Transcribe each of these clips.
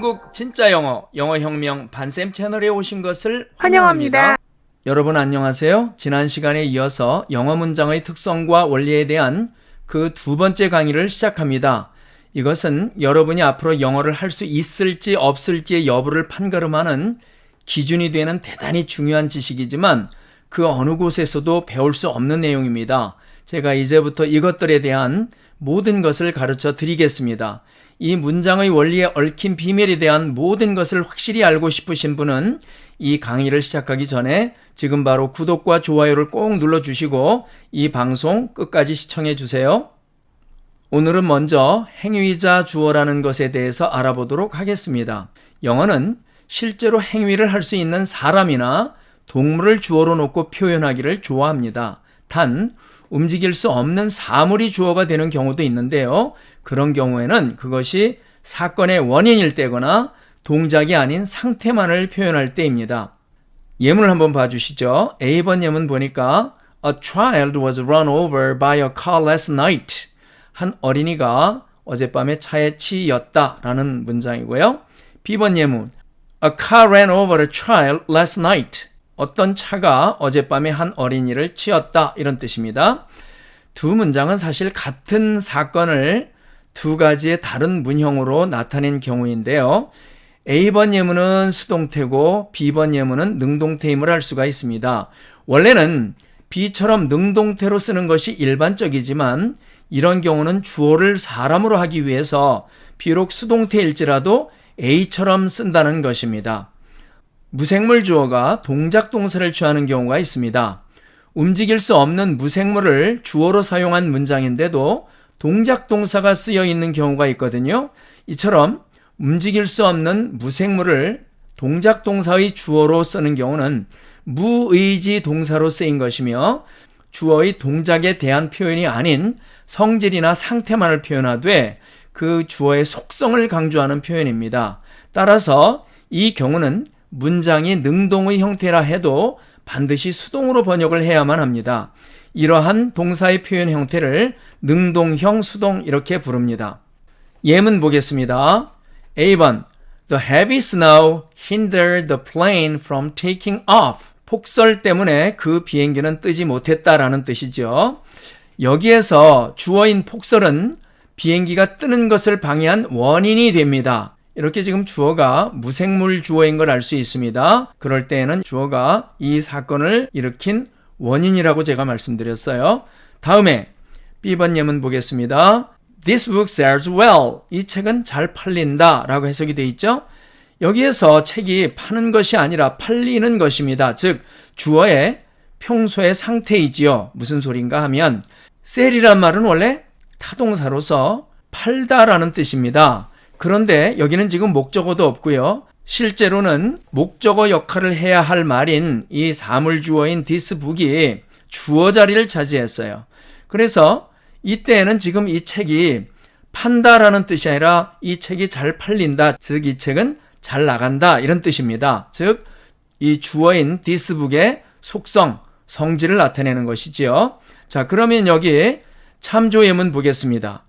한국 진짜 영어, 영어혁명 반쌤 채널에 오신 것을 환영합니다. 여러분 안녕하세요. 지난 시간에 이어서 영어 문장의 특성과 원리에 대한 그 두 번째 강의를 시작합니다. 이것은 여러분이 앞으로 영어를 할 수 있을지 없을지의 여부를 판가름하는 기준이 되는 대단히 중요한 지식이지만 그 어느 곳에서도 배울 수 없는 내용입니다. 제가 이제부터 이것들에 대한 모든 것을 가르쳐 드리겠습니다. 이 문장의 원리에 얽힌 비밀에 대한 모든 것을 확실히 알고 싶으신 분은 이 강의를 시작하기 전에 지금 바로 구독과 좋아요를 꼭 눌러주시고 이 방송 끝까지 시청해 주세요. 오늘은 먼저 행위자 주어라는 것에 대해서 알아보도록 하겠습니다. 영어는 실제로 행위를 할 수 있는 사람이나 동물을 주어로 놓고 표현하기를 좋아합니다. 단 움직일 수 없는 사물이 주어가 되는 경우도 있는데요. 그런 경우에는 그것이 사건의 원인일 때거나 동작이 아닌 상태만을 표현할 때입니다. 예문을 한번 봐주시죠. A번 예문 보니까 A child was run over by a car last night. 한 어린이가 어젯밤에 차에 치였다 라는 문장이고요. B번 예문 A car ran over a child last night. 어떤 차가 어젯밤에 한 어린이를 치었다 이런 뜻입니다. 두 문장은 사실 같은 사건을 두 가지의 다른 문형으로 나타낸 경우인데요. A번 예문은 수동태고 B번 예문은 능동태임을 할 수가 있습니다. 원래는 B처럼 능동태로 쓰는 것이 일반적이지만 이런 경우는 주어를 사람으로 하기 위해서 비록 수동태일지라도 A처럼 쓴다는 것입니다. 무생물 주어가 동작 동사를 취하는 경우가 있습니다. 움직일 수 없는 무생물을 주어로 사용한 문장인데도 동작 동사가 쓰여 있는 경우가 있거든요. 이처럼 움직일 수 없는 무생물을 동작 동사의 주어로 쓰는 경우는 무의지 동사로 쓰인 것이며 주어의 동작에 대한 표현이 아닌 성질이나 상태만을 표현하되 그 주어의 속성을 강조하는 표현입니다. 따라서 이 경우는 문장이 능동의 형태라 해도 반드시 수동으로 번역을 해야만 합니다. 이러한 동사의 표현 형태를 능동형 수동 이렇게 부릅니다. 예문 보겠습니다. A번 The heavy snow hindered the plane from taking off. 폭설 때문에 그 비행기는 뜨지 못했다라는 뜻이죠. 여기에서 주어인 폭설은 비행기가 뜨는 것을 방해한 원인이 됩니다. 이렇게 지금 주어가 무생물 주어인 걸 알 수 있습니다. 그럴 때에는 주어가 이 사건을 일으킨 원인이라고 제가 말씀드렸어요. 다음에 B번 예문 보겠습니다. This book sells well. 이 책은 잘 팔린다 라고 해석이 되어 있죠. 여기에서 책이 파는 것이 아니라 팔리는 것입니다. 즉 주어의 평소의 상태이지요. 무슨 소린가 하면 sell이란 말은 원래 타동사로서 팔다라는 뜻입니다. 그런데 여기는 지금 목적어도 없고요. 실제로는 목적어 역할을 해야 할 말인 이 사물주어인 this book이 주어 자리를 차지했어요. 그래서 이때에는 지금 이 책이 판다라는 뜻이 아니라 이 책이 잘 팔린다. 즉 이 책은 잘 나간다 이런 뜻입니다. 즉 이 주어인 this book의 속성, 성질을 나타내는 것이지요. 자, 그러면 여기 참조 예문 보겠습니다.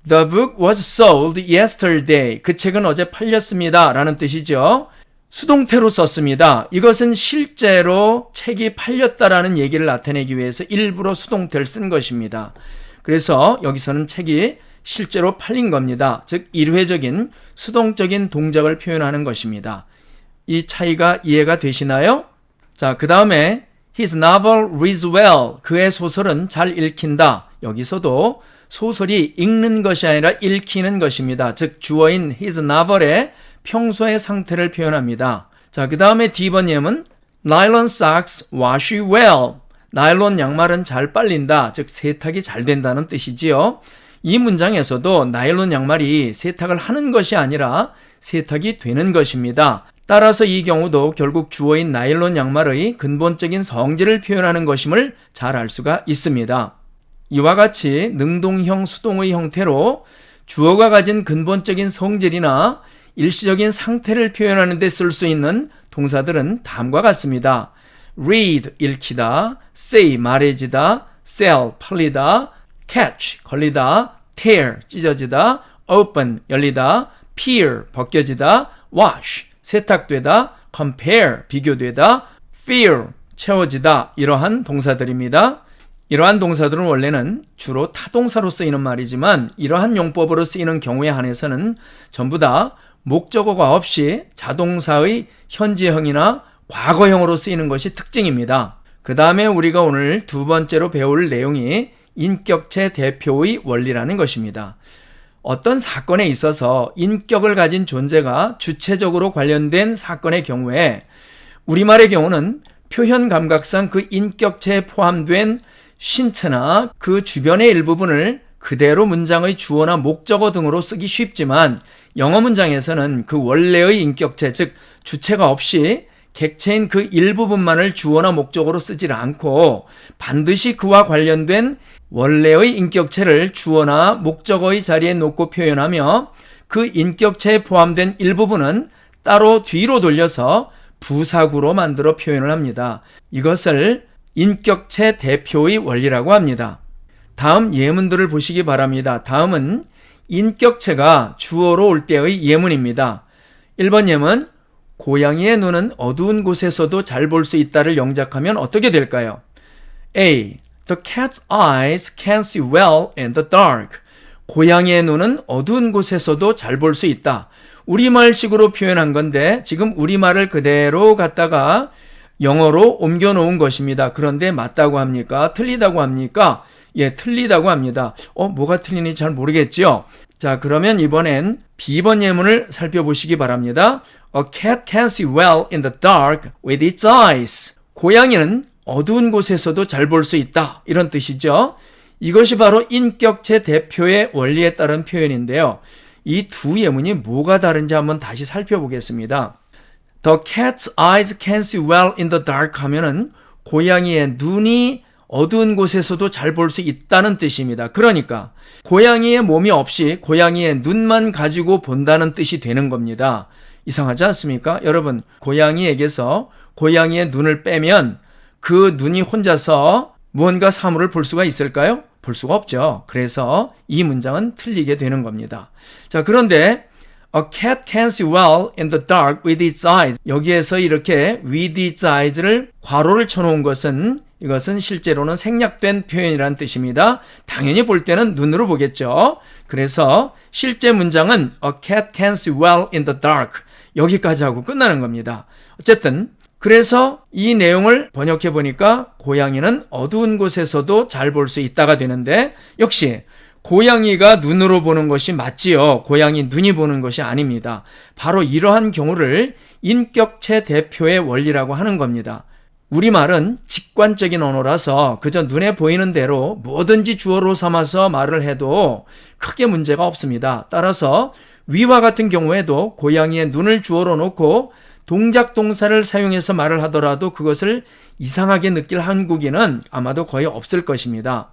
The book was sold yesterday. 그 책은 어제 팔렸습니다 라는 뜻이죠. 수동태로 썼습니다. 이것은 실제로 책이 팔렸다라는 얘기를 나타내기 위해서 일부러 수동태를 쓴 것입니다. 그래서 여기서는 책이 실제로 팔린 겁니다. 즉 일회적인 수동적인 동작을 표현하는 것입니다. 이 차이가 이해가 되시나요? 자, 그 다음에 His novel reads well. 그의 소설은 잘 읽힌다. 여기서도 소설이 읽는 것이 아니라 읽히는 것입니다. 즉 주어인 his novel의 평소의 상태를 표현합니다. 자, 그 다음에 D번 예문 Nylon socks wash well. 나일론 양말은 잘 빨린다. 즉 세탁이 잘 된다는 뜻이지요. 이 문장에서도 나일론 양말이 세탁을 하는 것이 아니라 세탁이 되는 것입니다. 따라서 이 경우도 결국 주어인 나일론 양말의 근본적인 성질을 표현하는 것임을 잘 알 수가 있습니다. 이와 같이 능동형 수동의 형태로 주어가 가진 근본적인 성질이나 일시적인 상태를 표현하는 데 쓸 수 있는 동사들은 다음과 같습니다. read, 읽히다, say, 말해지다, sell, 팔리다, catch, 걸리다, tear, 찢어지다, open, 열리다, peer, 벗겨지다, wash, 세탁되다, compare, 비교되다, fill, 채워지다 이러한 동사들입니다. 이러한 동사들은 원래는 주로 타동사로 쓰이는 말이지만 이러한 용법으로 쓰이는 경우에 한해서는 전부 다 목적어가 없이 자동사의 현재형이나 과거형으로 쓰이는 것이 특징입니다. 그 다음에 우리가 오늘 두 번째로 배울 내용이 인격체 대표의 원리라는 것입니다. 어떤 사건에 있어서 인격을 가진 존재가 주체적으로 관련된 사건의 경우에 우리말의 경우는 표현 감각상 그 인격체에 포함된 신체나 그 주변의 일부분을 그대로 문장의 주어나 목적어 등으로 쓰기 쉽지만 영어 문장에서는 그 원래의 인격체, 즉 주체가 없이 객체인 그 일부분만을 주어나 목적어로 쓰질 않고 반드시 그와 관련된 원래의 인격체를 주어나 목적어의 자리에 놓고 표현하며 그 인격체에 포함된 일부분은 따로 뒤로 돌려서 부사구로 만들어 표현을 합니다. 이것을 인격체 대표의 원리라고 합니다. 다음 예문들을 보시기 바랍니다. 다음은 인격체가 주어로 올 때의 예문입니다. 1번 예문, 고양이의 눈은 어두운 곳에서도 잘 볼 수 있다를 영작하면 어떻게 될까요? A. The cat's eyes can see well in the dark. 고양이의 눈은 어두운 곳에서도 잘 볼 수 있다. 우리말식으로 표현한 건데 지금 우리말을 그대로 갖다가 영어로 옮겨 놓은 것입니다. 그런데 맞다고 합니까? 틀리다고 합니까? 예, 틀리다고 합니다. 뭐가 틀리는지 잘 모르겠죠? 자, 그러면 이번엔 B번 예문을 살펴보시기 바랍니다. A cat can see well in the dark with its eyes. 고양이는 어두운 곳에서도 잘 볼 수 있다. 이런 뜻이죠. 이것이 바로 인격체 대표의 원리에 따른 표현인데요. 이 두 예문이 뭐가 다른지 한번 다시 살펴보겠습니다. The cat's eyes can see well in the dark 하면은 고양이의 눈이 어두운 곳에서도 잘 볼 수 있다는 뜻입니다. 그러니까 고양이의 몸이 없이 고양이의 눈만 가지고 본다는 뜻이 되는 겁니다. 이상하지 않습니까? 여러분, 고양이에게서 고양이의 눈을 빼면 그 눈이 혼자서 무언가 사물을 볼 수가 있을까요? 볼 수가 없죠. 그래서 이 문장은 틀리게 되는 겁니다. 자, 그런데 A cat can see well in the dark with its eyes. 여기에서 이렇게 with its eyes를 괄호를 쳐놓은 것은 이것은 실제로는 생략된 표현이라는 뜻입니다. 당연히 볼 때는 눈으로 보겠죠. 그래서 실제 문장은 A cat can see well in the dark. 여기까지 하고 끝나는 겁니다. 어쨌든 그래서 이 내용을 번역해 보니까 고양이는 어두운 곳에서도 잘 볼 수 있다가 되는데 역시 고양이가 눈으로 보는 것이 맞지요. 고양이 눈이 보는 것이 아닙니다. 바로 이러한 경우를 인격체 대표의 원리라고 하는 겁니다. 우리말은 직관적인 언어라서 그저 눈에 보이는 대로 뭐든지 주어로 삼아서 말을 해도 크게 문제가 없습니다. 따라서 위와 같은 경우에도 고양이의 눈을 주어로 놓고 동작 동사를 사용해서 말을 하더라도 그것을 이상하게 느낄 한국인은 아마도 거의 없을 것입니다.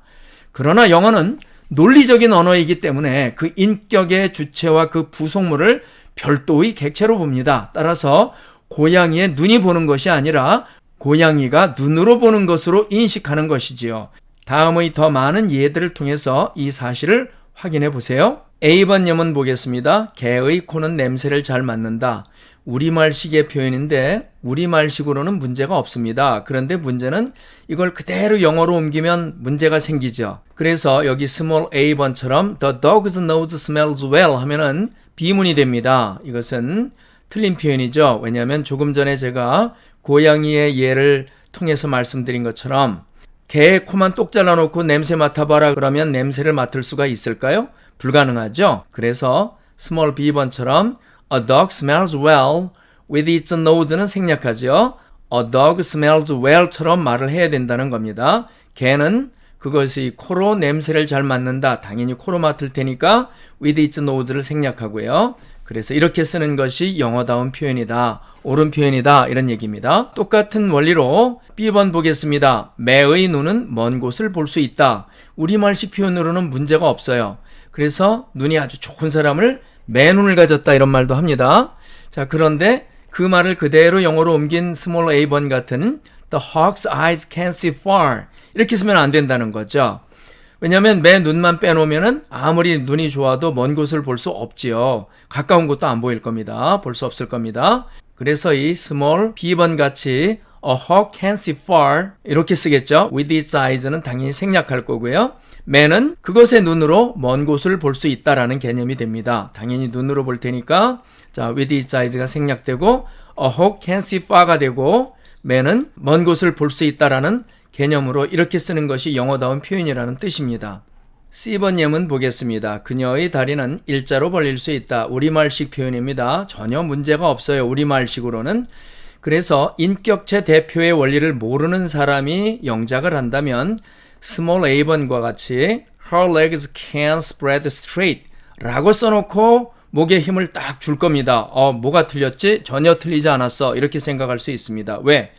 그러나 영어는 논리적인 언어이기 때문에 그 인격의 주체와 그 부속물을 별도의 객체로 봅니다. 따라서 고양이의 눈이 보는 것이 아니라 고양이가 눈으로 보는 것으로 인식하는 것이지요. 다음의 더 많은 예들을 통해서 이 사실을 확인해 보세요. A번 예문 보겠습니다. 개의 코는 냄새를 잘 맡는다. 우리말식의 표현인데 우리말식으로는 문제가 없습니다. 그런데 문제는 이걸 그대로 영어로 옮기면 문제가 생기죠. 그래서 여기 small a번처럼 the dog's nose smells well 하면은 비문이 됩니다. 이것은 틀린 표현이죠. 왜냐하면 조금 전에 제가 고양이의 예를 통해서 말씀드린 것처럼 개의 코만 똑 잘라놓고 냄새 맡아봐라 그러면 냄새를 맡을 수가 있을까요? 불가능하죠. 그래서 small b번처럼 A dog smells well with its nose는 생략하죠. A dog smells well처럼 말을 해야 된다는 겁니다. 개는 그것이 코로 냄새를 잘 맡는다. 당연히 코로 맡을 테니까 with its nose를 생략하고요. 그래서 이렇게 쓰는 것이 영어다운 표현이다. 옳은 표현이다. 이런 얘기입니다. 똑같은 원리로 B번 보겠습니다. 매의 눈은 먼 곳을 볼 수 있다. 우리말식 표현으로는 문제가 없어요. 그래서 눈이 아주 좋은 사람을 매눈을 가졌다 이런 말도 합니다. 자, 그런데 그 말을 그대로 영어로 옮긴 small a번 같은 The hawk's eyes can see far 이렇게 쓰면 안 된다는 거죠. 왜냐하면 매 눈만 빼놓으면은 아무리 눈이 좋아도 먼 곳을 볼 수 없지요. 가까운 곳도 안 보일 겁니다. 볼 수 없을 겁니다. 그래서 이 small B번 같이 a hawk can see far 이렇게 쓰겠죠. with its eyes는 당연히 생략할 거고요. man은 그것의 눈으로 먼 곳을 볼 수 있다라는 개념이 됩니다. 당연히 눈으로 볼 테니까 자 with its eyes가 생략되고 a hawk can see far가 되고 man은 먼 곳을 볼 수 있다라는 개념으로 이렇게 쓰는 것이 영어다운 표현이라는 뜻입니다. C번 예문 보겠습니다. 그녀의 다리는 일자로 벌릴 수 있다. 우리말식 표현입니다. 전혀 문제가 없어요. 우리말식으로는. 그래서 인격체 대표의 원리를 모르는 사람이 영작을 한다면 small a번과 같이 her legs can spread straight 라고 써놓고 목에 힘을 딱 줄 겁니다. 뭐가 틀렸지? 전혀 틀리지 않았어. 이렇게 생각할 수 있습니다. 왜?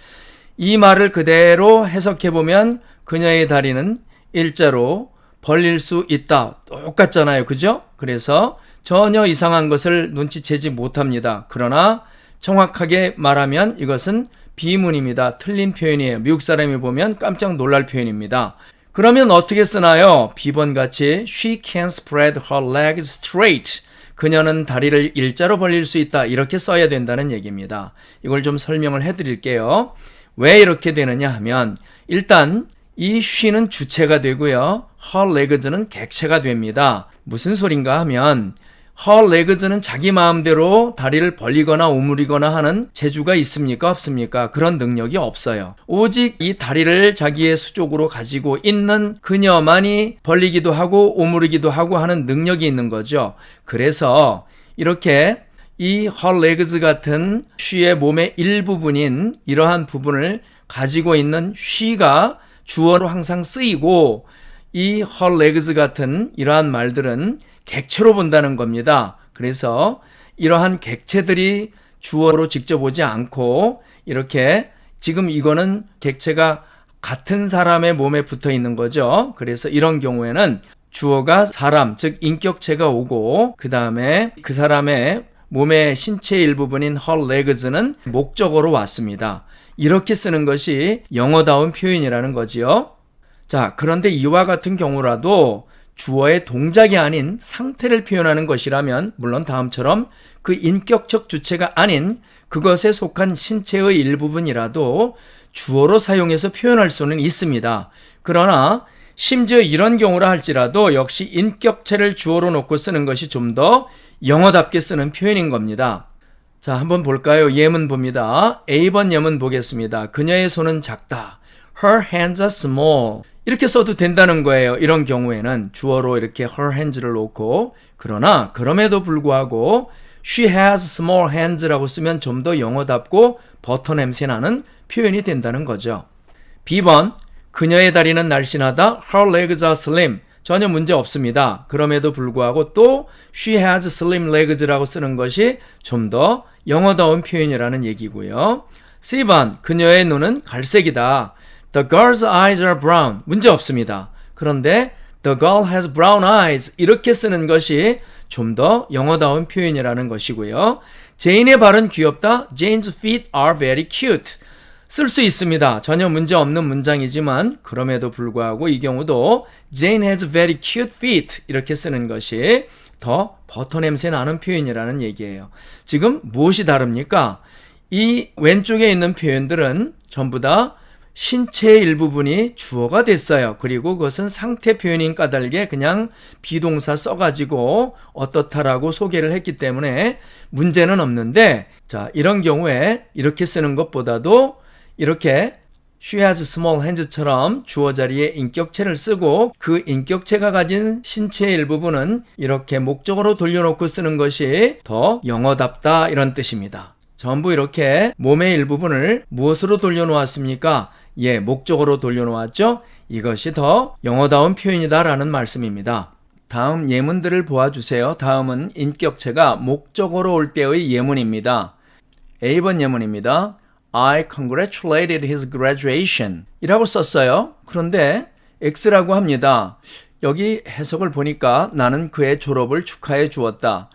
이 말을 그대로 해석해보면 그녀의 다리는 일자로 벌릴 수 있다. 똑같잖아요. 그죠? 그래서 전혀 이상한 것을 눈치채지 못합니다. 그러나 정확하게 말하면 이것은 비문입니다. 틀린 표현이에요. 미국 사람이 보면 깜짝 놀랄 표현입니다. 그러면 어떻게 쓰나요? B번 같이 She can spread her legs straight. 그녀는 다리를 일자로 벌릴 수 있다. 이렇게 써야 된다는 얘기입니다. 이걸 좀 설명을 해드릴게요. 왜 이렇게 되느냐 하면 일단 이 she는 주체가 되고요. her legs는 객체가 됩니다. 무슨 소린가 하면 her legs는 자기 마음대로 다리를 벌리거나 오므리거나 하는 재주가 있습니까? 없습니까? 그런 능력이 없어요. 오직 이 다리를 자기의 수족으로 가지고 있는 그녀만이 벌리기도 하고 오므리기도 하고 하는 능력이 있는 거죠. 그래서 이렇게 이 her legs 같은 she의 몸의 일부분인 이러한 부분을 가지고 있는 she가 주어로 항상 쓰이고 이 her legs 같은 이러한 말들은 객체로 본다는 겁니다. 그래서 이러한 객체들이 주어로 직접 오지 않고 이렇게 지금 이거는 객체가 같은 사람의 몸에 붙어 있는 거죠. 그래서 이런 경우에는 주어가 사람, 즉 인격체가 오고 그 다음에 그 사람의 몸의 신체 일부분인 her legs는 목적어로 왔습니다. 이렇게 쓰는 것이 영어다운 표현이라는 거지요. 자, 그런데 이와 같은 경우라도 주어의 동작이 아닌 상태를 표현하는 것이라면 물론 다음처럼 그 인격적 주체가 아닌 그것에 속한 신체의 일부분이라도 주어로 사용해서 표현할 수는 있습니다. 그러나 심지어 이런 경우라 할지라도 역시 인격체를 주어로 놓고 쓰는 것이 좀 더 영어답게 쓰는 표현인 겁니다. 자, 한번 볼까요? 예문 봅니다. A번 예문 보겠습니다. 그녀의 손은 작다. Her hands are small. 이렇게 써도 된다는 거예요. 이런 경우에는 주어로 이렇게 her hands를 놓고 그러나 그럼에도 불구하고 she has small hands라고 쓰면 좀 더 영어답고 버터 냄새 나는 표현이 된다는 거죠. B번 그녀의 다리는 날씬하다. Her legs are slim. 전혀 문제 없습니다. 그럼에도 불구하고 또 she has slim legs라고 쓰는 것이 좀 더 영어다운 표현이라는 얘기고요. C번 그녀의 눈은 갈색이다. The girl's eyes are brown. 문제 없습니다. 그런데 the girl has brown eyes 이렇게 쓰는 것이 좀 더 영어다운 표현이라는 것이고요. 제인의 발은 귀엽다. Jane's feet are very cute. 쓸 수 있습니다. 전혀 문제 없는 문장이지만 그럼에도 불구하고 이 경우도 Jane has very cute feet 이렇게 쓰는 것이 더 버터 냄새 나는 표현이라는 얘기예요. 지금 무엇이 다릅니까? 이 왼쪽에 있는 표현들은 전부 다 신체의 일부분이 주어가 됐어요. 그리고 그것은 상태 표현인 까닭에 그냥 비동사 써가지고 어떻다라고 소개를 했기 때문에 문제는 없는데 자 이런 경우에 이렇게 쓰는 것보다도 이렇게 she has small hands처럼 주어 자리에 인격체를 쓰고 그 인격체가 가진 신체의 일부분은 이렇게 목적어로 돌려놓고 쓰는 것이 더 영어답다 이런 뜻입니다. 전부 이렇게 몸의 일부분을 무엇으로 돌려놓았습니까? 예, 목적어로 돌려놓았죠? 이것이 더 영어다운 표현이다라는 말씀입니다. 다음 예문들을 보아주세요. 다음은 인격체가 목적어로 올 때의 예문입니다. A번 예문입니다. I congratulated his graduation 이라고 썼어요. 그런데 X라고 합니다. 여기 해석을 보니까 나는 그의 졸업을 축하해 주었다.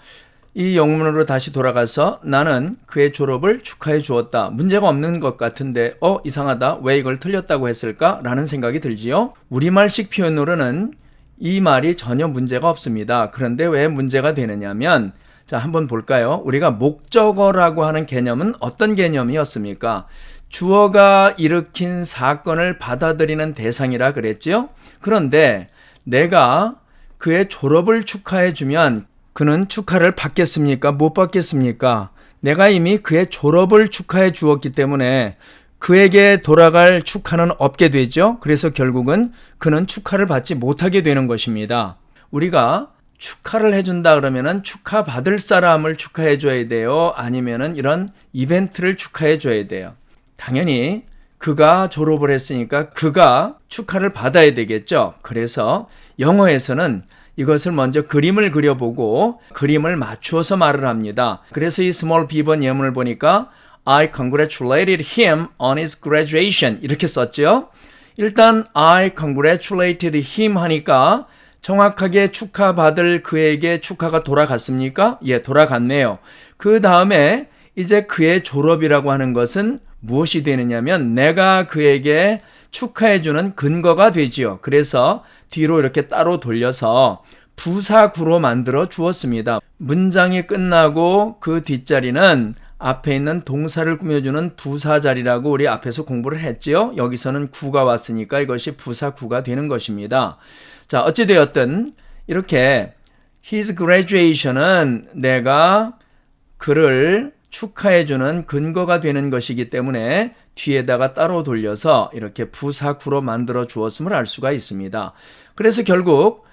이 영문으로 다시 돌아가서 나는 그의 졸업을 축하해 주었다. 문제가 없는 것 같은데 이상하다. 왜 이걸 틀렸다고 했을까? 라는 생각이 들지요. 우리말식 표현으로는 이 말이 전혀 문제가 없습니다. 그런데 왜 문제가 되느냐면, 자, 한번 볼까요? 우리가 목적어라고 하는 개념은 어떤 개념이었습니까? 주어가 일으킨 사건을 받아들이는 대상이라 그랬지요? 그런데 내가 그의 졸업을 축하해주면 그는 축하를 받겠습니까? 못 받겠습니까? 내가 이미 그의 졸업을 축하해 주었기 때문에 그에게 돌아갈 축하는 없게 되죠. 그래서 결국은 그는 축하를 받지 못하게 되는 것입니다. 우리가 축하를 해준다 그러면은 축하받을 사람을 축하해 줘야 돼요? 아니면은 이런 이벤트를 축하해 줘야 돼요? 당연히 그가 졸업을 했으니까 그가 축하를 받아야 되겠죠. 그래서 영어에서는 이것을 먼저 그림을 그려보고 그림을 맞추어서 말을 합니다. 그래서 이 small b-번 예문을 보니까 I congratulated him on his graduation 이렇게 썼죠. 일단 I congratulated him 하니까 정확하게 축하받을 그에게 축하가 돌아갔습니까? 예, 돌아갔네요. 그 다음에 이제 그의 졸업이라고 하는 것은 무엇이 되느냐면 내가 그에게 축하해주는 근거가 되지요. 그래서 뒤로 이렇게 따로 돌려서 부사구로 만들어 주었습니다. 문장이 끝나고 그 뒷자리는 앞에 있는 동사를 꾸며주는 부사자리라고 우리 앞에서 공부를 했지요. 여기서는 구가 왔으니까 이것이 부사구가 되는 것입니다. 자, 어찌되었든 이렇게 his graduation은 내가 그를 축하해주는 근거가 되는 것이기 때문에 뒤에다가 따로 돌려서 이렇게 부사구로 만들어 주었음을 알 수가 있습니다. 그래서 결국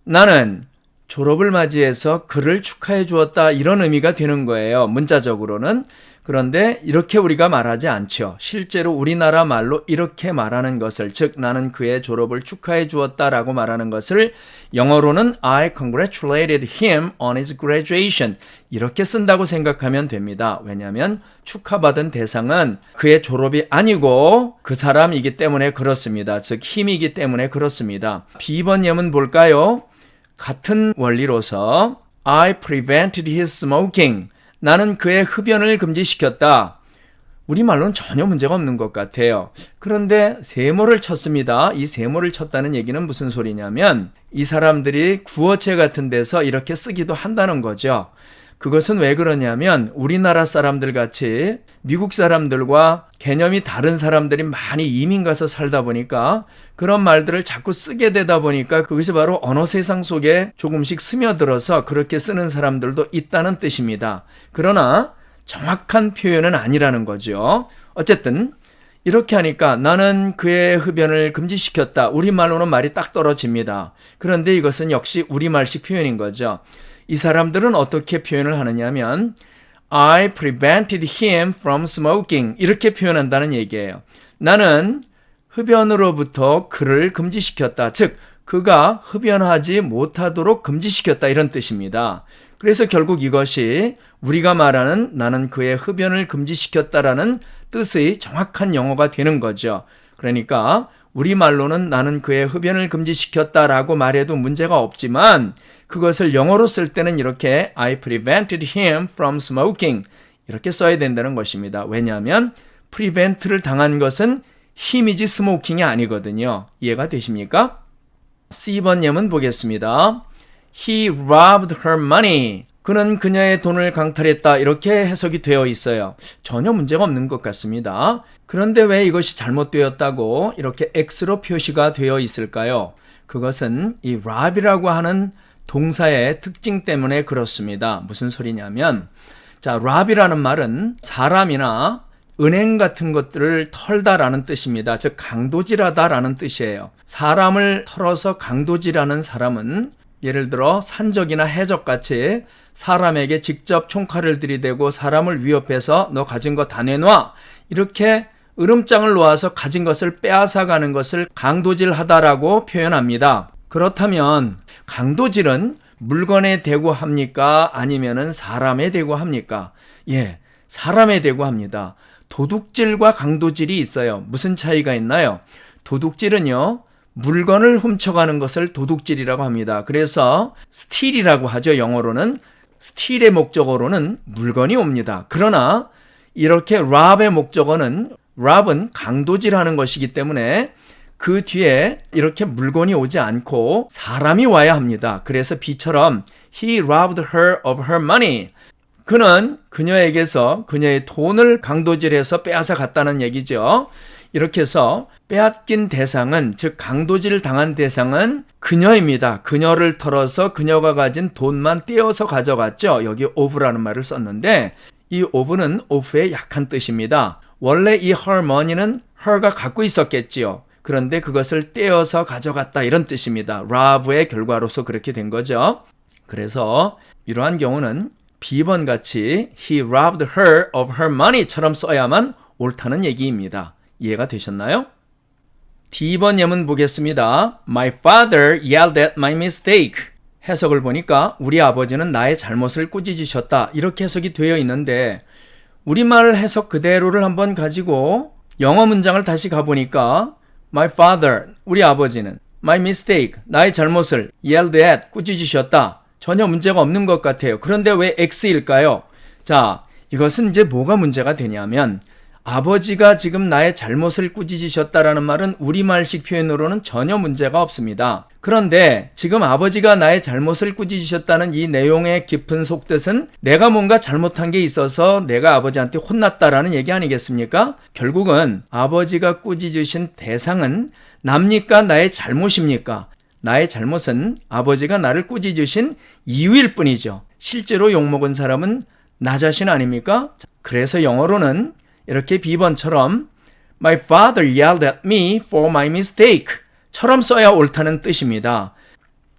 나는 졸업을 맞이해서 그를 축하해 주었다 이런 의미가 되는 거예요. 문자적으로는. 그런데 이렇게 우리가 말하지 않죠. 실제로 우리나라 말로 이렇게 말하는 것을, 즉 나는 그의 졸업을 축하해 주었다라고 말하는 것을 영어로는 I congratulated him on his graduation 이렇게 쓴다고 생각하면 됩니다. 왜냐하면 축하받은 대상은 그의 졸업이 아니고 그 사람이기 때문에 그렇습니다. 즉 힘이기 때문에 그렇습니다. B번 예문 볼까요? 같은 원리로서 I prevented his smoking 나는 그의 흡연을 금지시켰다. 우리말로는 전혀 문제가 없는 것 같아요. 그런데 세모를 쳤습니다. 이 세모를 쳤다는 얘기는 무슨 소리냐면 이 사람들이 구어체 같은 데서 이렇게 쓰기도 한다는 거죠. 그것은 왜 그러냐면 우리나라 사람들 같이 미국 사람들과 개념이 다른 사람들이 많이 이민 가서 살다 보니까 그런 말들을 자꾸 쓰게 되다 보니까 그것이 바로 언어 세상 속에 조금씩 스며들어서 그렇게 쓰는 사람들도 있다는 뜻입니다. 그러나 정확한 표현은 아니라는 거죠. 어쨌든 이렇게 하니까 나는 그의 흡연을 금지시켰다. 우리말로는 말이 딱 떨어집니다. 그런데 이것은 역시 우리말식 표현인 거죠. 이 사람들은 어떻게 표현을 하느냐면 I prevented him from smoking 이렇게 표현한다는 얘기예요. 나는 흡연으로부터 그를 금지시켰다. 즉 그가 흡연하지 못하도록 금지시켰다 이런 뜻입니다. 그래서 결국 이것이 우리가 말하는 나는 그의 흡연을 금지시켰다라는 뜻의 정확한 영어가 되는 거죠. 그러니까 우리말로는 나는 그의 흡연을 금지시켰다라고 말해도 문제가 없지만 그것을 영어로 쓸 때는 이렇게 I prevented him from smoking 이렇게 써야 된다는 것입니다. 왜냐하면 prevent를 당한 것은 힘이지 스모킹이 아니거든요. 이해가 되십니까? C번 예문 보겠습니다. He robbed her money. 그는 그녀의 돈을 강탈했다. 이렇게 해석이 되어 있어요. 전혀 문제가 없는 것 같습니다. 그런데 왜 이것이 잘못되었다고 이렇게 X로 표시가 되어 있을까요? 그것은 이 rob이라고 하는 동사의 특징 때문에 그렇습니다. 무슨 소리냐면 자, rob이라는 말은 사람이나 은행 같은 것들을 털다라는 뜻입니다. 즉 강도질하다라는 뜻이에요. 사람을 털어서 강도질하는 사람은 예를 들어 산적이나 해적같이 사람에게 직접 총칼을 들이대고 사람을 위협해서 너 가진 거 다 내놔 이렇게 으름장을 놓아서 가진 것을 빼앗아가는 것을 강도질하다라고 표현합니다. 그렇다면 강도질은 물건에 대고 합니까? 아니면은 사람에 대고 합니까? 예, 사람에 대고 합니다. 도둑질과 강도질이 있어요. 무슨 차이가 있나요? 도둑질은요, 물건을 훔쳐가는 것을 도둑질이라고 합니다. 그래서 steal이라고 하죠. 영어로는 steal의 목적어로는 물건이 옵니다. 그러나 이렇게 rob의 목적어는 rob은 강도질하는 것이기 때문에 그 뒤에 이렇게 물건이 오지 않고 사람이 와야 합니다. 그래서 B처럼 He robbed her of her money. 그는 그녀에게서 그녀의 돈을 강도질해서 빼앗아 갔다는 얘기죠. 이렇게 해서 빼앗긴 대상은, 즉 강도질 당한 대상은 그녀입니다. 그녀를 털어서 그녀가 가진 돈만 떼어서 가져갔죠. 여기 of라는 말을 썼는데 이 of는 off의 약한 뜻입니다. 원래 이 her money는 her가 갖고 있었겠지요. 그런데 그것을 떼어서 가져갔다 이런 뜻입니다. rob의 결과로서 그렇게 된 거죠. 그래서 이러한 경우는 B번 같이 he robbed her of her money처럼 써야만 옳다는 얘기입니다. 이해가 되셨나요? D번 예문 보겠습니다. My father yelled at my mistake. 해석을 보니까 우리 아버지는 나의 잘못을 꾸짖으셨다. 이렇게 해석이 되어 있는데 우리말 해석 그대로를 한번 가지고 영어 문장을 다시 가보니까 My father, 우리 아버지는 my mistake, 나의 잘못을 yelled at, 꾸짖으셨다. 전혀 문제가 없는 것 같아요. 그런데 왜 X일까요? 자, 이것은 이제 뭐가 문제가 되냐면 아버지가 지금 나의 잘못을 꾸짖으셨다라는 말은 우리말식 표현으로는 전혀 문제가 없습니다. 그런데 지금 아버지가 나의 잘못을 꾸짖으셨다는 이 내용의 깊은 속뜻은 내가 뭔가 잘못한 게 있어서 내가 아버지한테 혼났다라는 얘기 아니겠습니까? 결국은 아버지가 꾸짖으신 대상은 납니까? 나의 잘못입니까? 나의 잘못은 아버지가 나를 꾸짖으신 이유일 뿐이죠. 실제로 욕먹은 사람은 나 자신 아닙니까? 그래서 영어로는 이렇게 B번처럼 My father yelled at me for my mistake 처럼 써야 옳다는 뜻입니다.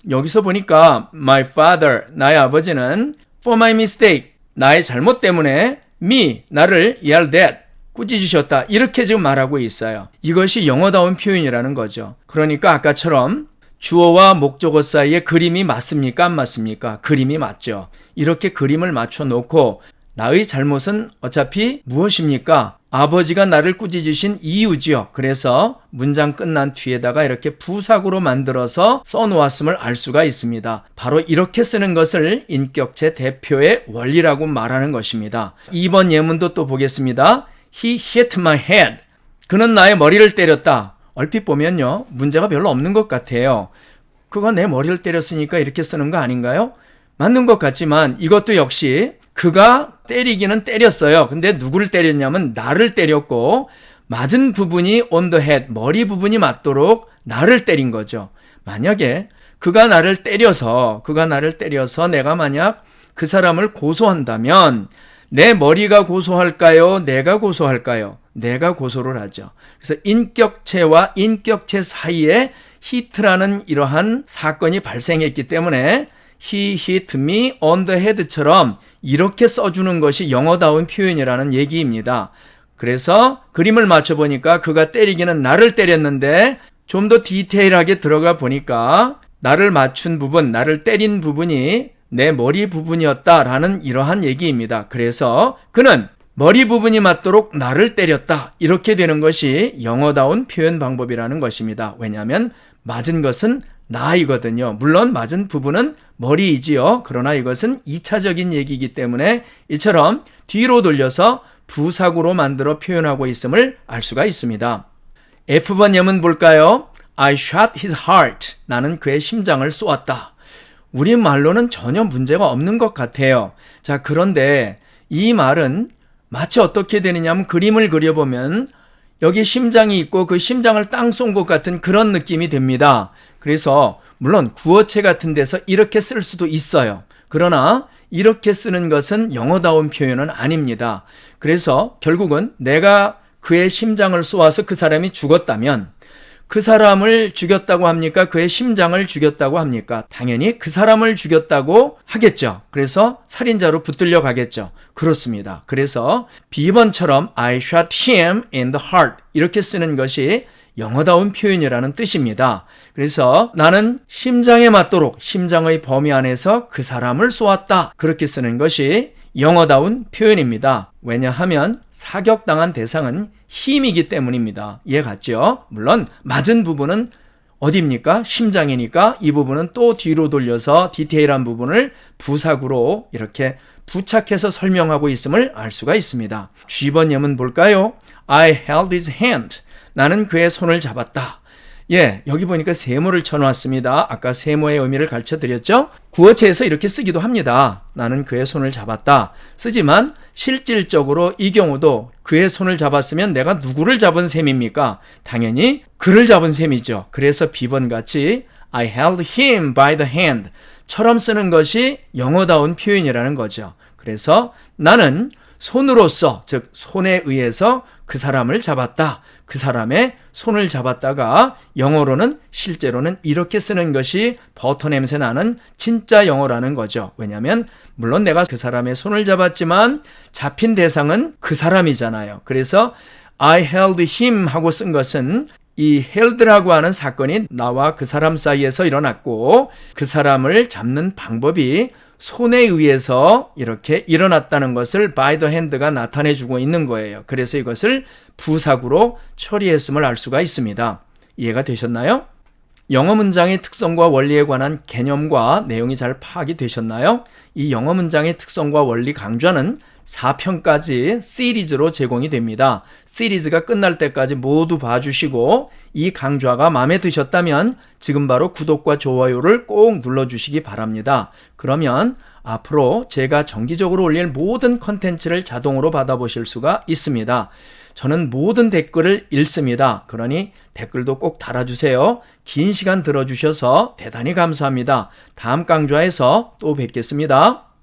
여기서 보니까 My father, 나의 아버지는 for my mistake, 나의 잘못 때문에 me, 나를 yelled at, 꾸짖으셨다. 이렇게 지금 말하고 있어요. 이것이 영어다운 표현이라는 거죠. 그러니까 아까처럼 주어와 목적어 사이에 그림이 맞습니까? 안 맞습니까? 그림이 맞죠. 이렇게 그림을 맞춰놓고 나의 잘못은 어차피 무엇입니까? 아버지가 나를 꾸짖으신 이유지요. 그래서 문장 끝난 뒤에다가 이렇게 부사구로 만들어서 써놓았음을 알 수가 있습니다. 바로 이렇게 쓰는 것을 인격체 대표의 원리라고 말하는 것입니다. 2번 예문도 또 보겠습니다. He hit my head. 그는 나의 머리를 때렸다. 얼핏 보면요, 문제가 별로 없는 것 같아요. 그가 내 머리를 때렸으니까 이렇게 쓰는 거 아닌가요? 맞는 것 같지만 이것도 역시 그가 때리기는 때렸어요. 근데 누구를 때렸냐면 나를 때렸고 맞은 부분이 on the head, 머리 부분이 맞도록 나를 때린 거죠. 만약에 그가 나를 때려서 내가 만약 그 사람을 고소한다면 내 머리가 고소할까요? 내가 고소할까요? 내가 고소를 하죠. 그래서 인격체와 인격체 사이에 히트라는 이러한 사건이 발생했기 때문에 He hit me on the head처럼 이렇게 써주는 것이 영어다운 표현이라는 얘기입니다. 그래서 그림을 맞춰보니까 그가 때리기는 나를 때렸는데 좀 더 디테일하게 들어가 보니까 나를 맞춘 부분, 나를 때린 부분이 내 머리 부분이었다라는 이러한 얘기입니다. 그래서 그는 머리 부분이 맞도록 나를 때렸다. 이렇게 되는 것이 영어다운 표현 방법이라는 것입니다. 왜냐하면 맞은 것은 나이거든요. 물론 맞은 부분은 머리이지요. 그러나 이것은 2차적인 얘기이기 때문에 이처럼 뒤로 돌려서 부사구로 만들어 표현하고 있음을 알 수가 있습니다. F번 예문 볼까요? I shot his heart. 나는 그의 심장을 쏘았다. 우리말로는 전혀 문제가 없는 것 같아요. 자, 그런데 이 말은 마치 어떻게 되느냐면 그림을 그려보면 여기 심장이 있고 그 심장을 땅 쏜 것 같은 그런 느낌이 됩니다. 그래서 물론 구어체 같은 데서 이렇게 쓸 수도 있어요. 그러나 이렇게 쓰는 것은 영어다운 표현은 아닙니다. 그래서 결국은 내가 그의 심장을 쏘아서 그 사람이 죽었다면 그 사람을 죽였다고 합니까? 그의 심장을 죽였다고 합니까? 당연히 그 사람을 죽였다고 하겠죠. 그래서 살인자로 붙들려 가겠죠. 그렇습니다. 그래서 B번처럼 I shot him in the heart 이렇게 쓰는 것이 영어다운 표현이라는 뜻입니다. 그래서 나는 심장에 맞도록 심장의 범위 안에서 그 사람을 쏘았다. 그렇게 쓰는 것이 영어다운 표현입니다. 왜냐하면 사격당한 대상은 힘이기 때문입니다. 이해 갔죠? 물론 맞은 부분은 어디입니까? 심장이니까 이 부분은 또 뒤로 돌려서 디테일한 부분을 부사구로 이렇게 부착해서 설명하고 있음을 알 수가 있습니다. G번 예문 볼까요? I held his hand. 나는 그의 손을 잡았다. 여기 보니까 세모를 쳐놨습니다. 아까 세모의 의미를 가르쳐 드렸죠? 구어체에서 이렇게 쓰기도 합니다. 나는 그의 손을 잡았다. 쓰지만 실질적으로 이 경우도 그의 손을 잡았으면 내가 누구를 잡은 셈입니까? 당연히 그를 잡은 셈이죠. 그래서 B번같이 I held him by the hand 처럼 쓰는 것이 영어다운 표현이라는 거죠. 그래서 나는 손으로써, 즉 손에 의해서 그 사람을 잡았다. 그 사람의 손을 잡았다가 영어로는 실제로는 이렇게 쓰는 것이 버터 냄새 나는 진짜 영어라는 거죠. 왜냐하면 물론 내가 그 사람의 손을 잡았지만 잡힌 대상은 그 사람이잖아요. 그래서 I held him 하고 쓴 것은 이 held라고 하는 사건이 나와 그 사람 사이에서 일어났고 그 사람을 잡는 방법이 손에 의해서 이렇게 일어났다는 것을 by the hand가 나타내주고 있는 거예요. 그래서 이것을 부사구로 처리했음을 알 수가 있습니다. 이해가 되셨나요? 영어 문장의 특성과 원리에 관한 개념과 내용이 잘 파악이 되셨나요? 이 영어 문장의 특성과 원리 강좌는 4편까지 시리즈로 제공이 됩니다. 시리즈가 끝날 때까지 모두 봐주시고 이 강좌가 마음에 드셨다면 지금 바로 구독과 좋아요를 꼭 눌러주시기 바랍니다. 그러면 앞으로 제가 정기적으로 올릴 모든 컨텐츠를 자동으로 받아보실 수가 있습니다. 저는 모든 댓글을 읽습니다. 그러니 댓글도 꼭 달아주세요. 긴 시간 들어주셔서 대단히 감사합니다. 다음 강좌에서 또 뵙겠습니다.